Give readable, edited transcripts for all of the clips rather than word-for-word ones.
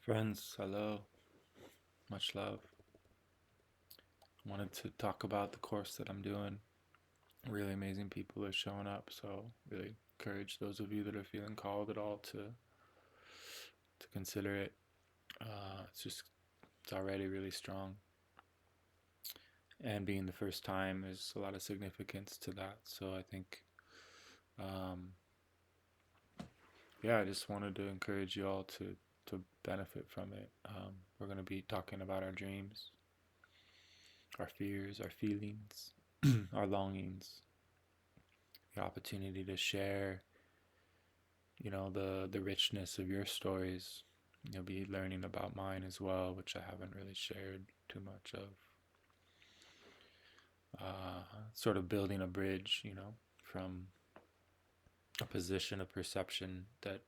Friends, hello, much love. Wanted to talk about the course that I'm doing. Really amazing people are showing up, so really encourage those of you that are feeling called at all to consider it. It's already really strong, and being the first time, there's a lot of significance to that. So I think, um, yeah, I just wanted to encourage you all to benefit from it. We're going to be talking about our dreams, our fears, our feelings, our longings, the opportunity to share, the richness of your stories. You'll be learning about mine as well, which I haven't really shared too much of. Sort of building a bridge, from a position of perception that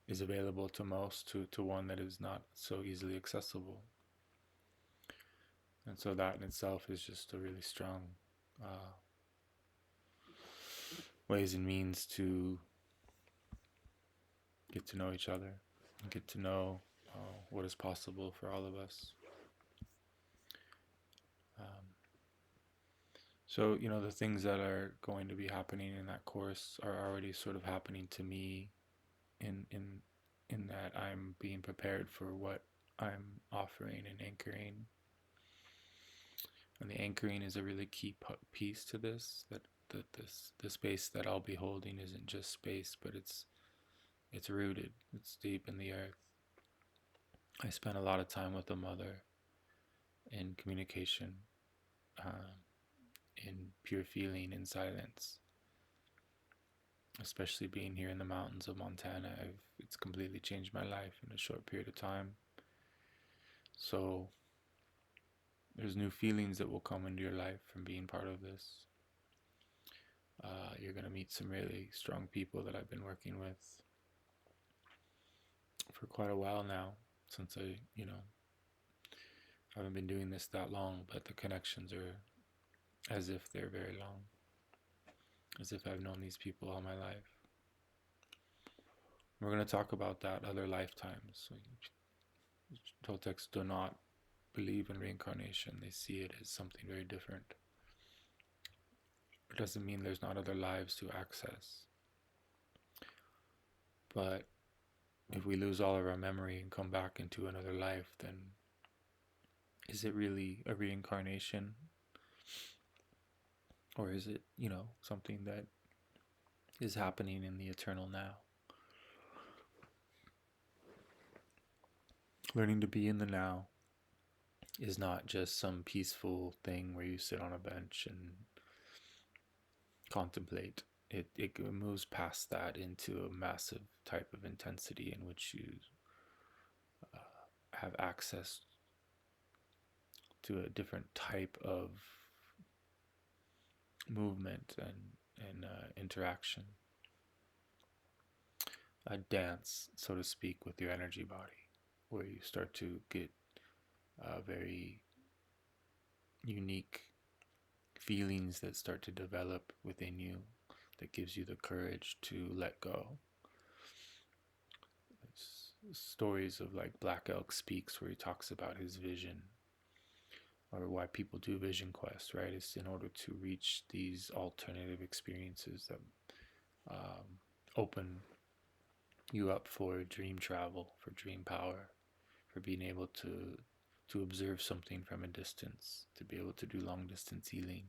is available to most to one that is not so easily accessible. And so that in itself is just a really strong uh, ways and means to get to know each other and get to know what is possible for all of us. Um, so, the things that are going to be happening in that course are already sort of happening to me in that I'm being prepared for what I'm offering and anchoring. And the anchoring is a really key piece to this. That the space that I'll be holding isn't just space, but it's rooted. It's deep in the earth. I spent a lot of time with the mother in communication, um, in pure feeling, in silence. Especially being here in the mountains of Montana, it's completely changed my life in a short period of time. So there's new feelings that will come into your life from being part of this. You're going to meet some really strong people that I've been working with for quite a while now, since I haven't been doing this that long, but the connections are as if they're very long, as if I've known these people all my life. We're going to talk about that, other lifetimes. So Toltecs do not believe in reincarnation. They see it as something very different. It doesn't mean there's not other lives to access. But if we lose all of our memory and come back into another life, then is it really a reincarnation? Or is it, something that is happening in the eternal now? Learning to be in the now is not just some peaceful thing where you sit on a bench and contemplate. It moves past that into a massive type of intensity in which you uh, have access to a different type of movement and interaction. A dance, so to speak, with your energy body, where you start to get very unique feelings that start to develop within you that gives you the courage to let go. Stories of like Black Elk Speaks, where he talks about his vision, or why people do vision quests, right? It's in order to reach these alternative experiences that open you up for dream travel, for dream power, for being able to observe something from a distance, to be able to do long distance healing.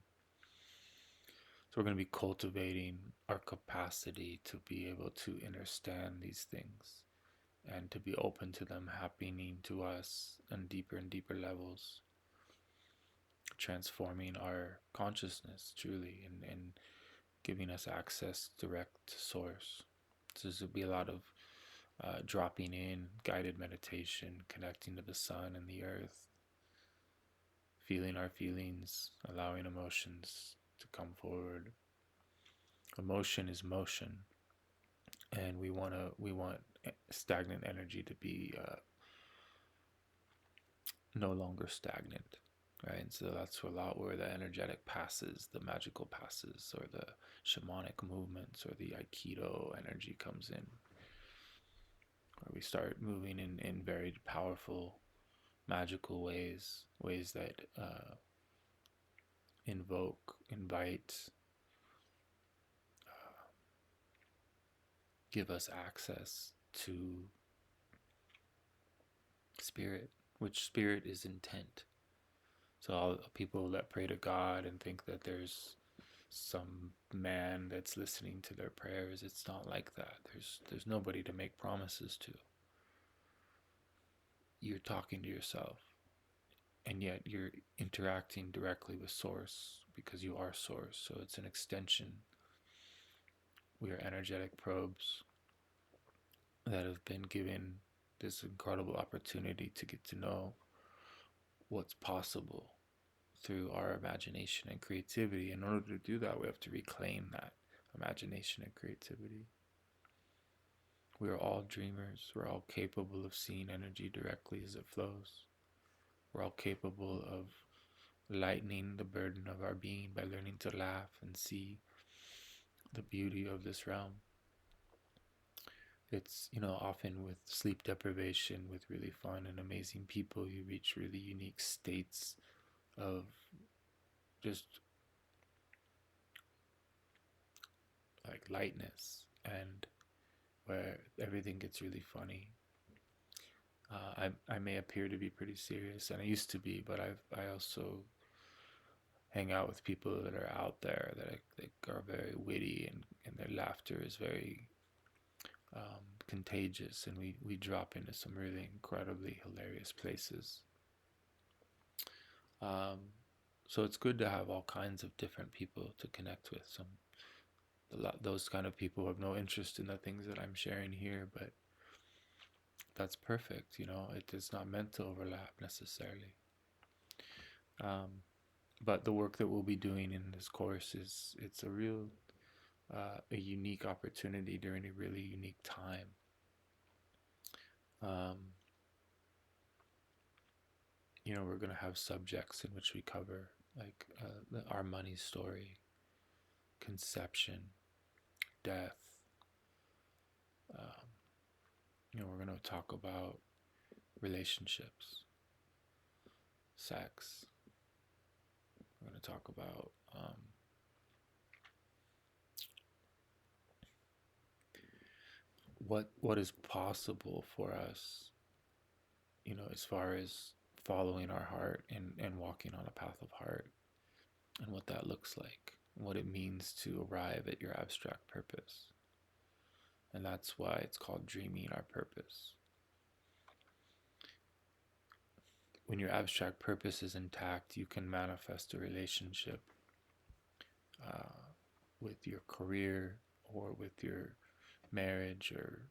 So we're going to be cultivating our capacity to be able to understand these things and to be open to them happening to us on deeper and deeper levels, transforming our consciousness truly and giving us access direct to source. So this will be a lot of dropping in, guided meditation, connecting to the sun and the earth, feeling our feelings, allowing emotions to come forward. Emotion is motion, and we want stagnant energy to be no longer stagnant, right? And so that's a lot where the energetic passes, the magical passes, or the shamanic movements, or the aikido energy comes in, where we start moving in very powerful, magical ways that invoke, invite, give us access to spirit, which spirit is intent. So all people that pray to God and think that there's some man that's listening to their prayers, it's not like that. There's nobody to make promises to. You're talking to yourself, and yet you're interacting directly with source because you are source. So it's an extension. We are energetic probes that have been given this incredible opportunity to get to know what's possible through our imagination and creativity. In order to do that, we have to reclaim that imagination and creativity. We are all dreamers. We're all capable of seeing energy directly as it flows. We're all capable of lightening the burden of our being by learning to laugh and see the beauty of this realm. It's, often with sleep deprivation, with really fun and amazing people, you reach really unique states of just like lightness, and where everything gets really funny. I may appear to be pretty serious, and I used to be, but I also hang out with people that are out there that are very witty, and their laughter is very contagious, and we drop into some really incredibly hilarious places. Um, so it's good to have all kinds of different people to connect with. Those kind of people have no interest in the things that I'm sharing here, but that's perfect. It is not meant to overlap necessarily. But the work that we'll be doing in this course it's a unique opportunity during a really unique time. Um, we're going to have subjects in which we cover like our money story, conception, death. Um, we're going to talk about relationships, sex. We're going to talk about what is possible for us, as far as following our heart and walking on a path of heart, and what that looks like, and what it means to arrive at your abstract purpose. And that's why it's called dreaming our purpose. When your abstract purpose is intact, you can manifest a relationship with your career, or with your marriage, or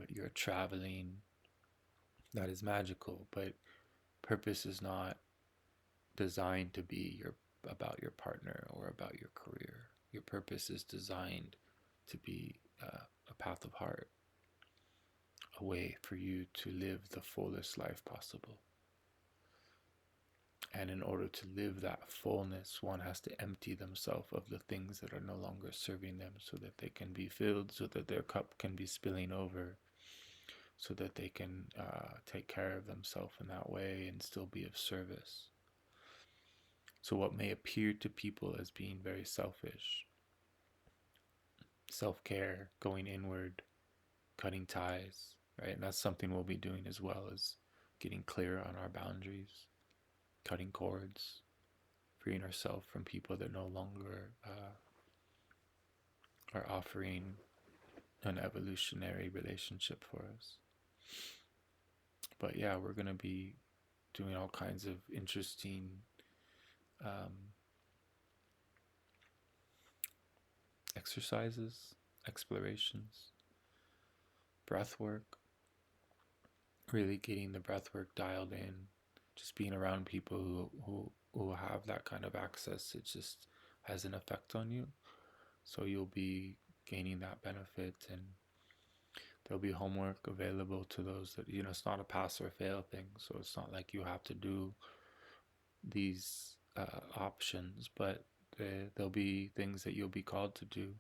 your traveling. That is magical, but purpose is not designed to be about your partner or about your career. Your purpose is designed to be a path of heart, a way for you to live the fullest life possible. And in order to live that fullness, one has to empty themselves of the things that are no longer serving them, so that they can be filled, so that their cup can be spilling over, so that they can take care of themselves in that way and still be of service. So what may appear to people as being very selfish, self-care, going inward, cutting ties, right? And that's something we'll be doing as well, as getting clear on our boundaries, cutting cords, freeing ourselves from people that no longer are offering an evolutionary relationship for us. But yeah, we're going to be doing all kinds of interesting exercises, explorations, breath work, really getting the breath work dialed in, just being around people who have that kind of access. It just has an effect on you. So you'll be gaining that benefit, and there'll be homework available to those that, it's not a pass or fail thing. So it's not like you have to do these options, but there'll be things that you'll be called to do.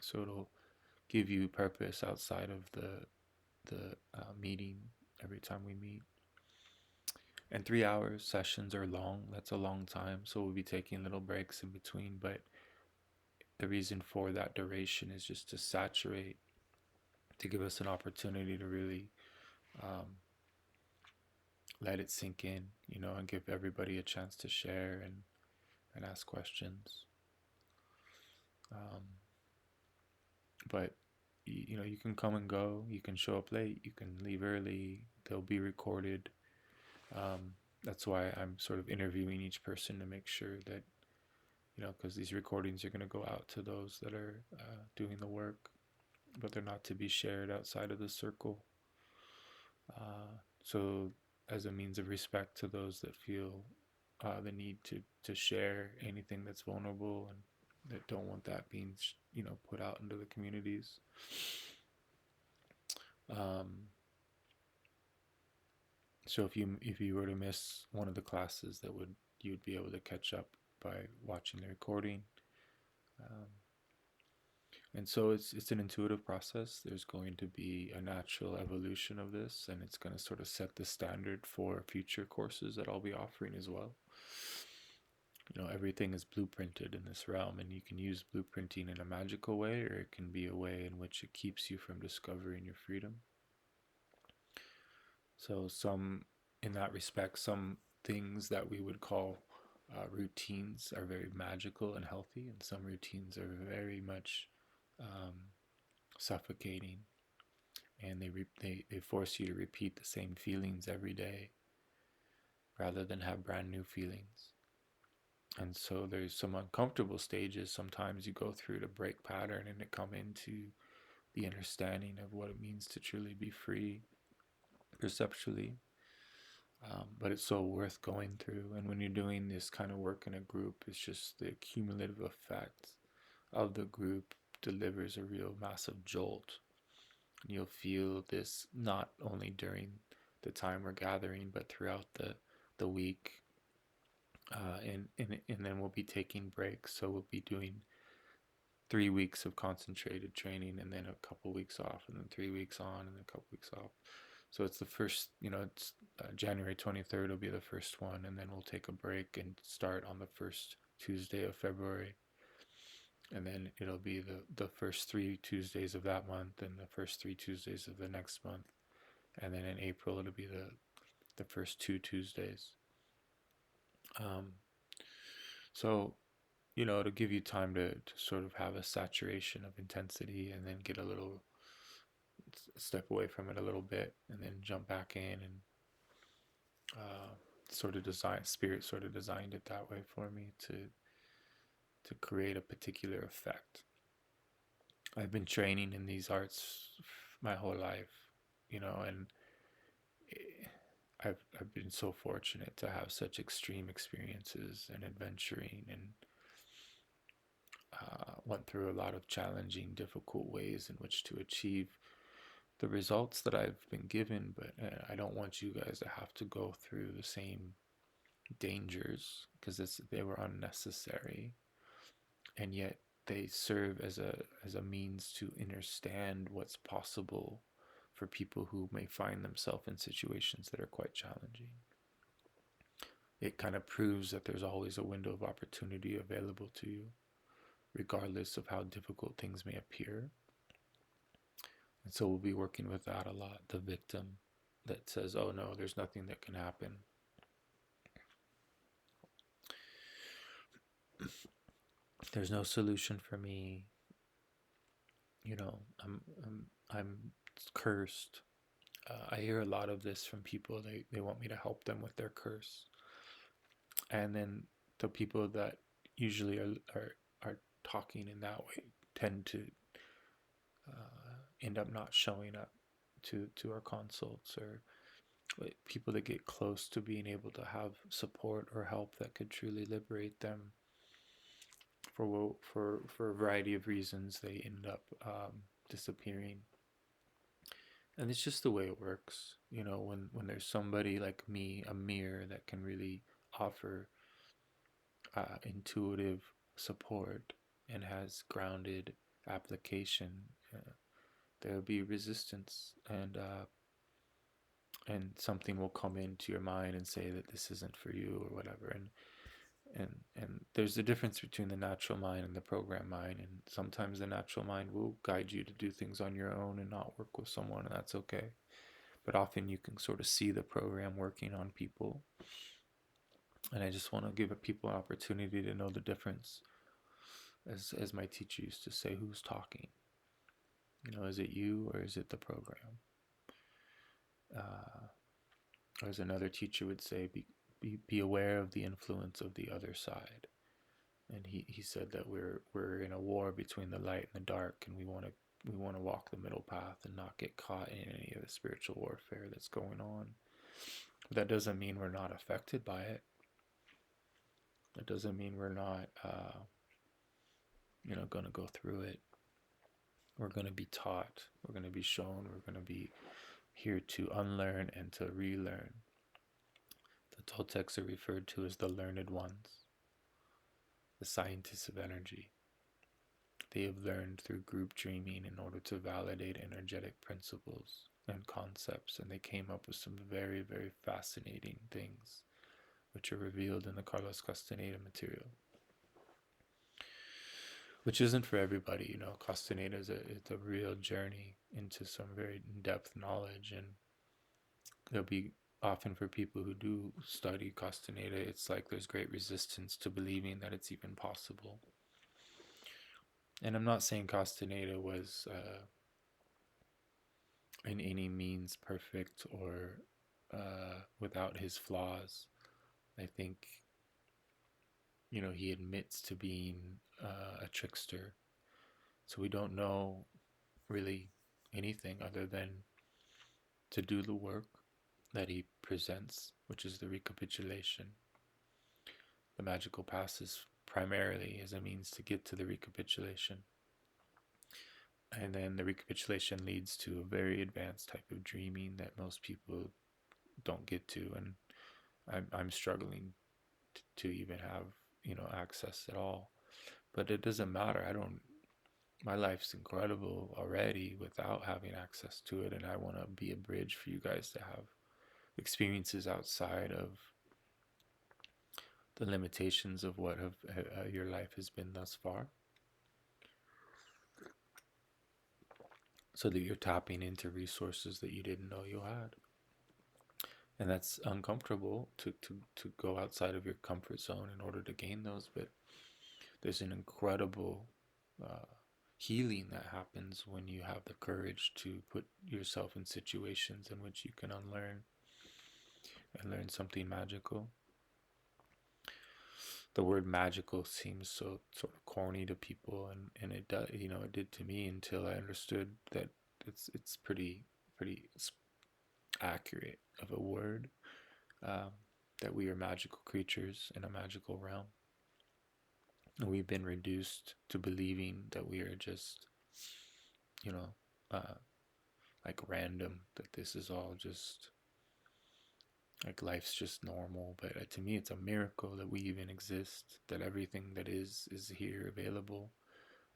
So it'll give you purpose outside of the meeting every time we meet. And 3 hour sessions are long. That's a long time. So we'll be taking little breaks in between. But the reason for that duration is just to saturate, to give us an opportunity to really um, let it sink in, and give everybody a chance to share and ask questions. Um, but you can come and go. You can show up late. You can leave early. They'll be recorded. That's why I'm sort of interviewing each person to make sure that, because these recordings are going to go out to those that are doing the work, but they're not to be shared outside of the circle. So, as a means of respect to those that feel the need to share anything that's vulnerable and that don't want that being, put out into the communities. Um, so if you were to miss one of the classes, you'd be able to catch up by watching the recording. Um, and so it's an intuitive process. There's going to be a natural evolution of this, and it's going to sort of set the standard for future courses that I'll be offering as well. Everything is blueprinted in this realm, and you can use blueprinting in a magical way, or it can be a way in which it keeps you from discovering your freedom. So in that respect, some things that we would call routines are very magical and healthy, and some routines are very much um, suffocating, and they force you to repeat the same feelings every day rather than have brand new feelings. And so there's some uncomfortable stages sometimes you go through to break pattern and to come into the understanding of what it means to truly be free perceptually. But it's so worth going through. And when you're doing this kind of work in a group, it's just the cumulative effect of the group delivers a real massive jolt. And you'll feel this not only during the time we're gathering, but throughout the week. And then we'll be taking breaks. So we'll be doing 3 weeks of concentrated training and then a couple weeks off, and then 3 weeks on and then a couple weeks off. So it's the first, it's January 23rd will be the first one, and then we'll take a break and start on the first Tuesday of February. And then it'll be the first 3 Tuesdays of that month and the first 3 Tuesdays of the next month. And then in April, it'll be the first 2 Tuesdays. So, to give you time to sort of have a saturation of intensity and then get a little step away from it a little bit and then jump back in, and spirit sort of designed it that way for me to create a particular effect. I've been training in these arts my whole life, and I've been so fortunate to have such extreme experiences and adventuring, and went through a lot of challenging, difficult ways in which to achieve the results that I've been given. But I don't want you guys to have to go through the same dangers, because they were unnecessary, and yet they serve as a means to understand what's possible for people who may find themselves in situations that are quite challenging. It kind of proves that there's always a window of opportunity available to you, regardless of how difficult things may appear. And so we'll be working with that a lot. The victim that says, oh no, there's nothing that can happen. There's no solution for me. I'm cursed. I hear a lot of this from people. They want me to help them with their curse. And then the people that usually are talking in that way tend to end up not showing up to our consults, or people that get close to being able to have support or help that could truly liberate them. For a variety of reasons, they end up disappearing. And it's just the way it works, when there's somebody like me, a mirror, that can really offer intuitive support and has grounded application. there'll be resistance, and something will come into your mind and say that this isn't for you or whatever. And there's a difference between the natural mind and the program mind, and sometimes the natural mind will guide you to do things on your own and not work with someone, and that's okay. But often you can sort of see the program working on people, and I just want to give people an opportunity to know the difference. As my teacher used to say, who's talking? Is it you or is it the program? uh, or as another teacher would say, be aware of the influence of the other side. And he said that we're in a war between the light and the dark, and we want to walk the middle path and not get caught in any of the spiritual warfare that's going on. But that doesn't mean we're not affected by it. It doesn't mean we're not going to go through it. We're going to be taught, we're going to be shown, we're going to be here to unlearn and to relearn. The Toltecs are referred to as the learned ones, the scientists of energy. They have learned through group dreaming in order to validate energetic principles and concepts, and they came up with some very, very fascinating things, which are revealed in the Carlos Castaneda material, which isn't for everybody. Castaneda it's a real journey into some very in-depth knowledge, and there'll be often for people who do study Castaneda, it's like there's great resistance to believing that it's even possible. And I'm not saying Castaneda was in any means perfect or without his flaws. I think, he admits to being a trickster. So we don't know really anything other than to do the work that he presents, which is the recapitulation. The magical passes primarily as a means to get to the recapitulation. And then the recapitulation leads to a very advanced type of dreaming that most people don't get to, and I'm struggling to even have access at all. But it doesn't matter. My life's incredible already without having access to it, and I want to be a bridge for you guys to have experiences outside of the limitations of what your life has been thus far, so that you're tapping into resources that you didn't know you had. And that's uncomfortable to go outside of your comfort zone in order to gain those, but there's an incredible healing that happens when you have the courage to put yourself in situations in which you can unlearn and learn something magical. The word magical seems so sort of corny to people, and it does, it did to me until I understood that it's pretty accurate of a word, that we are magical creatures in a magical realm. And we've been reduced to believing that we are just, like random, that this is all just like life's just normal. But to me, it's a miracle that we even exist, that everything that is here available.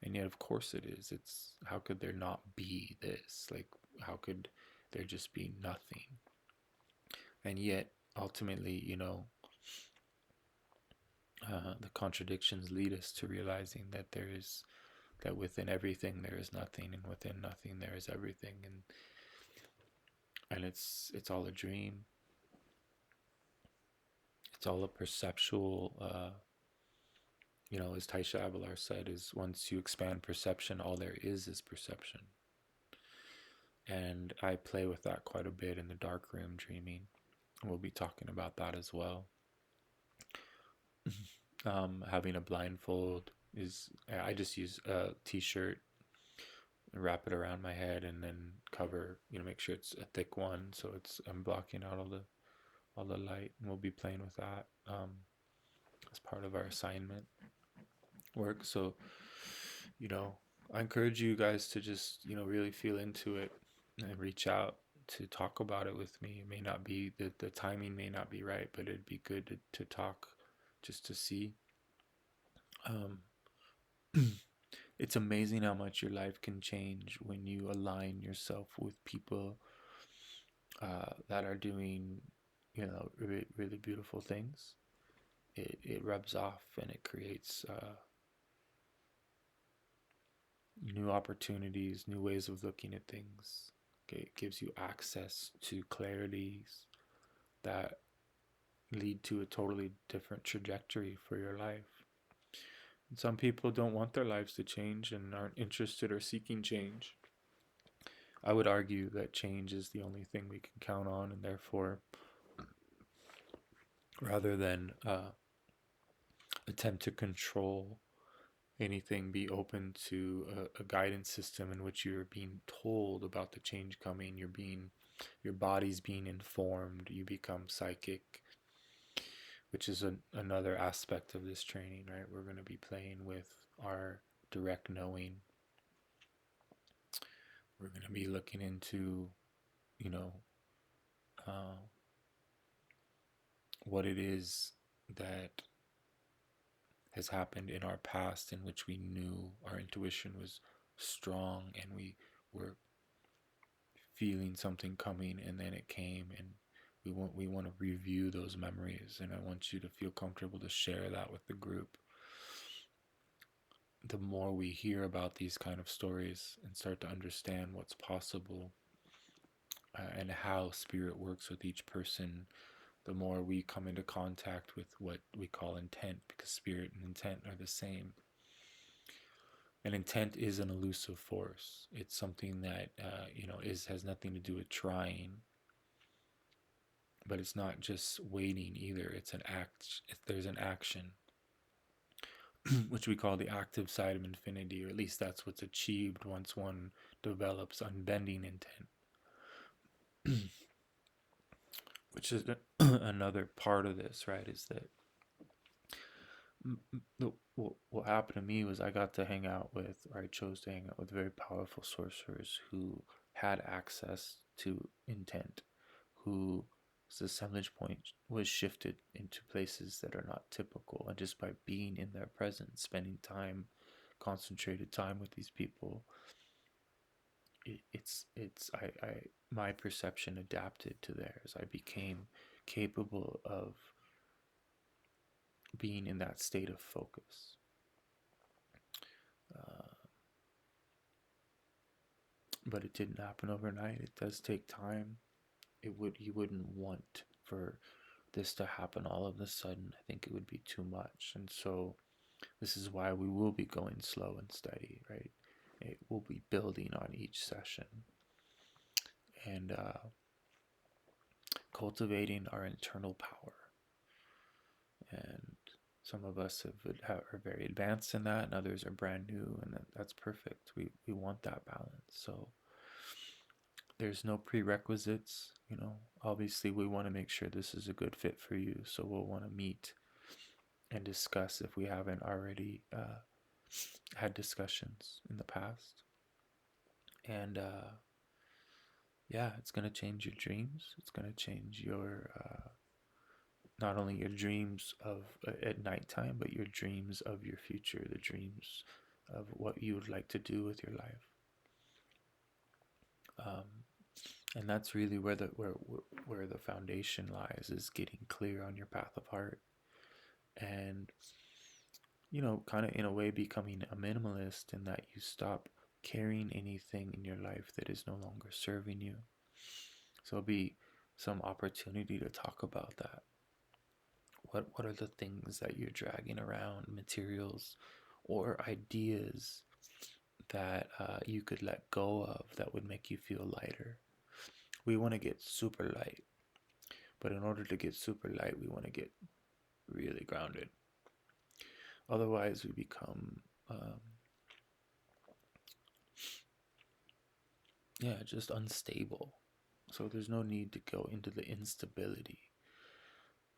And yet, of course, it is. It's, how could there not be this? Like, how could there just be nothing? And yet, ultimately, the contradictions lead us to realizing that that within everything there is nothing, and within nothing there is everything, and it's all a dream. It's all a perceptual. As Taisha Abelard said, is once you expand perception, all there is perception. And I play with that quite a bit in the dark room dreaming. We'll be talking about that as well. Having a blindfold I just use a t-shirt, wrap it around my head, and then cover, make sure it's a thick one, so I'm blocking out all the light, and we'll be playing with that as part of our assignment work. So, I encourage you guys to just, really feel into it and reach out to talk about it with me. It may not be, the timing may not be right, but it'd be good to talk, just to see. It's amazing how much your life can change when you align yourself with people that are doing, really, really beautiful things. It rubs off and it creates new opportunities, new ways of looking at things. Okay, it gives you access to clarities that lead to a totally different trajectory for your life. And some people don't want their lives to change and aren't interested or seeking change. I would argue that change is the only thing we can count on, and therefore, rather than attempt to control anything, be open to a guidance system in which you're being told about the change coming. Your body's being informed. You become psychic, which is another aspect of this training, right? We're going to be playing with our direct knowing. We're going to be looking into, you know, uh, what it is that has happened in our past in which we knew our intuition was strong and we were feeling something coming and then it came, and we want to review those memories, and I want you to feel comfortable to share that with the group. The more we hear about these kind of stories and start to understand what's possible and how spirit works with each person, the more we come into contact with what we call intent, because spirit and intent are the same. And intent is an elusive force. It's something that has nothing to do with trying, but it's not just waiting either. It's an act. There's an action, which we call the active side of infinity, or at least that's what's achieved once one develops unbending intent, which is another part of this, right? Is that what happened to me was I got to hang out with, or I chose to hang out with very powerful sorcerers who had access to intent, whose assemblage point was shifted into places that are not typical. And just by being in their presence, spending time, concentrated time with these people, I my perception adapted to theirs. I became capable of being in that state of focus. Uh, but it didn't happen overnight. It does take time. You wouldn't want for this to happen all of a sudden. I think it would be too much. And so this is why we will be going slow and steady, right? It will be building on each session and cultivating our internal power. And some of us are very advanced in that, and others are brand new, and that's perfect. We want that balance. So there's no prerequisites. Obviously we want to make sure this is a good fit for you, so we'll want to meet and discuss if we haven't already had discussions in the past. And yeah, it's going to change your dreams. It's going to change your not only your dreams of at nighttime, but your dreams of your future, the dreams of what you would like to do with your life. And that's really where the foundation lies, is getting clear on your path of heart, and kind of in a way becoming a minimalist, in that you stop carrying anything in your life that is no longer serving you. So it'll be some opportunity to talk about that. What are the things that you're dragging around, materials or ideas that you could let go of that would make you feel lighter? We want to get super light, but in order to get super light, we want to get really grounded. Otherwise, we become, just unstable. So there's no need to go into the instability.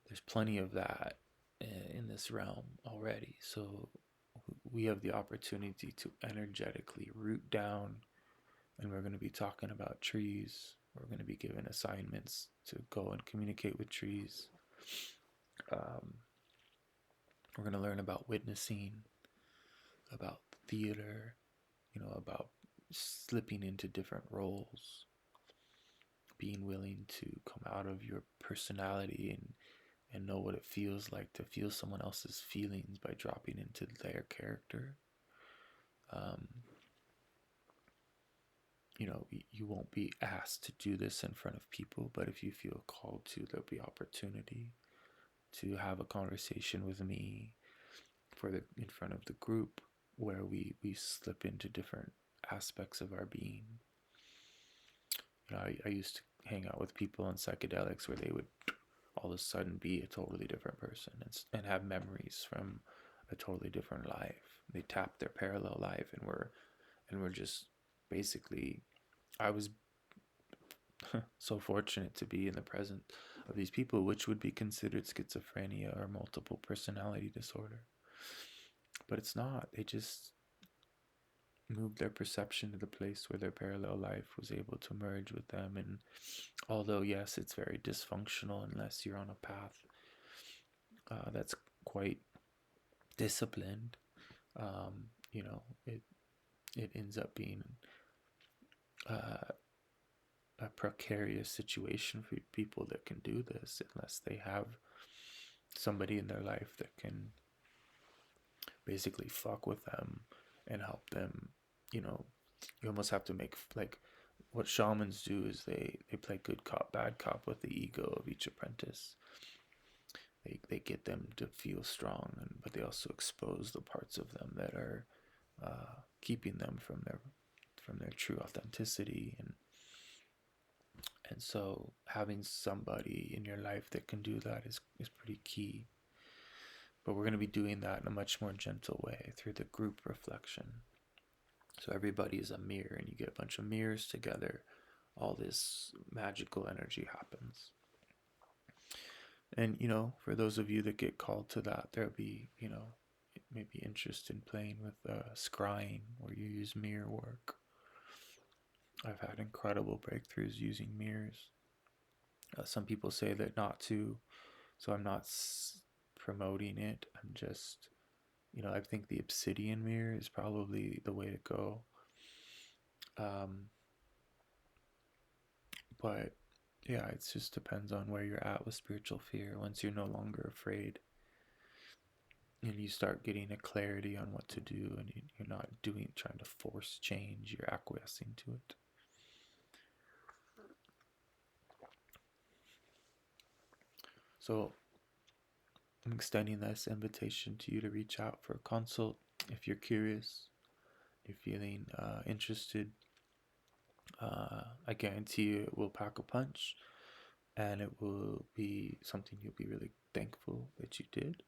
There's plenty of that in this realm already. So we have the opportunity to energetically root down, and we're going to be talking about trees. We're going to be given assignments to go and communicate with trees. We're going to learn about witnessing. about theater, about slipping into different roles, being willing to come out of your personality and know what it feels like to feel someone else's feelings by dropping into their character. Um, you won't be asked to do this in front of people, but if you feel called to, there'll be opportunity to have a conversation with me in front of the group where we slip into different aspects of our being. I used to hang out with people on psychedelics where they would all of a sudden be a totally different person and have memories from a totally different life. They tap their parallel life, and we're just basically. I was so fortunate to be in the presence of these people, which would be considered schizophrenia or multiple personality disorder. But it's not. They just moved their perception to the place where their parallel life was able to merge with them. And although, yes, it's very dysfunctional unless you're on a path that's quite disciplined, it ends up being uh, a precarious situation for people that can do this unless they have somebody in their life that can basically fuck with them and help them. You almost have to make, like, what shamans do is they play good cop bad cop with the ego of each apprentice. They get them to feel strong, but they also expose the parts of them that are keeping them from their true authenticity. And so having somebody in your life that can do that is pretty key. But we're going to be doing that in a much more gentle way through the group reflection. So everybody is a mirror, and you get a bunch of mirrors together. All this magical energy happens. And, for those of you that get called to that, there'll be, maybe interest in playing with scrying, where you use mirror work. I've had incredible breakthroughs using mirrors. Some people say that not to, so I'm not promoting it. I'm just, I think the obsidian mirror is probably the way to go. But yeah, it just depends on where you're at with spiritual fear. Once you're no longer afraid and you start getting a clarity on what to do, and you're not trying to force change, you're acquiescing to it. So I'm extending this invitation to you to reach out for a consult if you're curious, you're feeling interested. I guarantee you it will pack a punch, and it will be something you'll be really thankful that you did,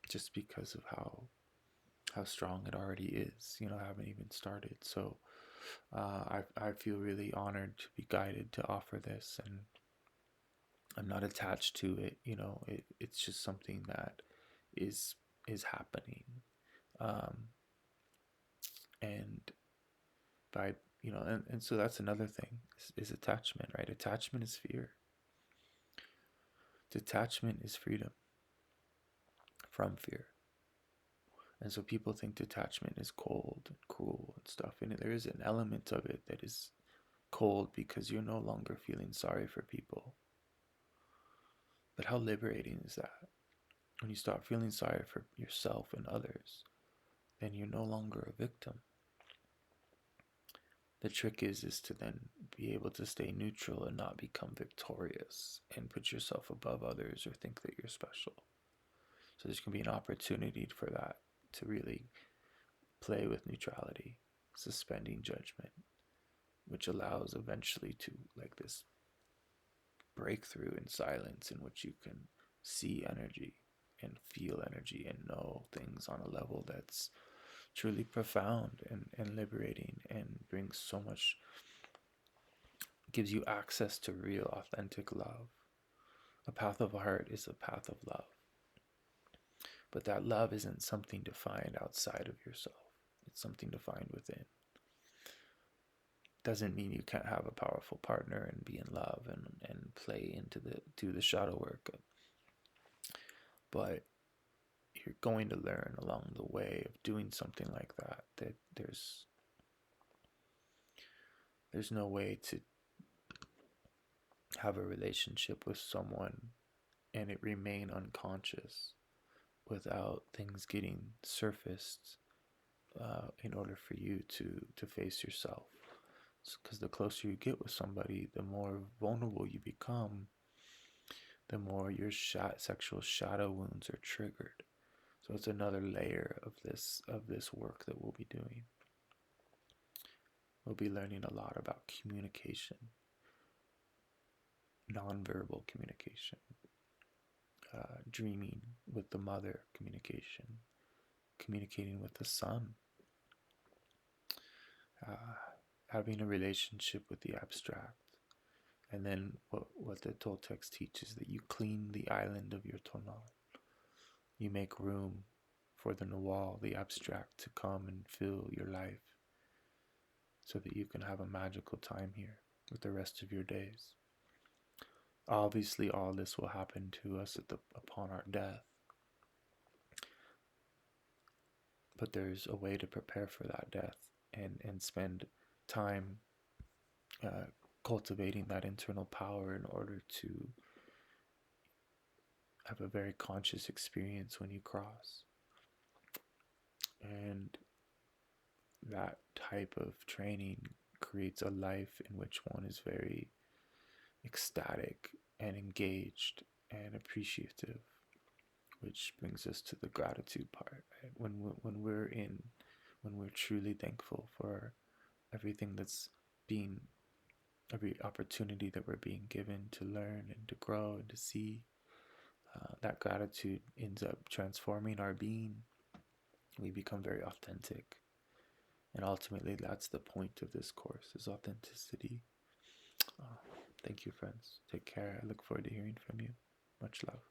just because of how strong it already is. I haven't even started. So I feel really honored to be guided to offer this, and I'm not attached to it. It's just something that is happening, and by and so that's another thing is attachment, right? Attachment is fear. Detachment is freedom from fear. And so people think detachment is cold and cruel and stuff, and there is an element of it that is cold because you're no longer feeling sorry for people. But how liberating is that? When you stop feeling sorry for yourself and others, then you're no longer a victim. The trick is to then be able to stay neutral and not become victorious and put yourself above others or think that you're special. So there's going to be an opportunity for that, to really play with neutrality, suspending judgment, which allows eventually to, like, this breakthrough in silence in which you can see energy and feel energy and know things on a level that's truly profound and liberating, and brings so much, gives you access to real authentic love. A path of heart is a path of love, but that love isn't something to find outside of yourself. It's something to find within. Doesn't mean you can't have a powerful partner and be in love and play do the shadow work, but you're going to learn along the way of doing something like that, that there's no way to have a relationship with someone and it remain unconscious without things getting surfaced in order for you to face yourself. Because the closer you get with somebody, the more vulnerable you become, the more your sexual shadow wounds are triggered. So it's another layer of this work that we'll be doing. We'll be learning a lot about communication, nonverbal communication, dreaming with the mother communication, communicating with the son, uh, having a relationship with the abstract. And then what the Toltecs teach is that you clean the island of your tonal. You make room for the Nawal, the abstract, to come and fill your life so that you can have a magical time here with the rest of your days. Obviously, all this will happen to us upon our death, but there's a way to prepare for that death and spend time cultivating that internal power in order to have a very conscious experience when you cross. And that type of training creates a life in which one is very ecstatic and engaged and appreciative, which brings us to the gratitude part. Right? When we're truly thankful for everything that's being, every opportunity that we're being given to learn and to grow and to see, that gratitude ends up transforming our being. We become very authentic, and ultimately that's the point of this course, is authenticity. Thank you, friends. Take care. I look forward to hearing from you. Much love.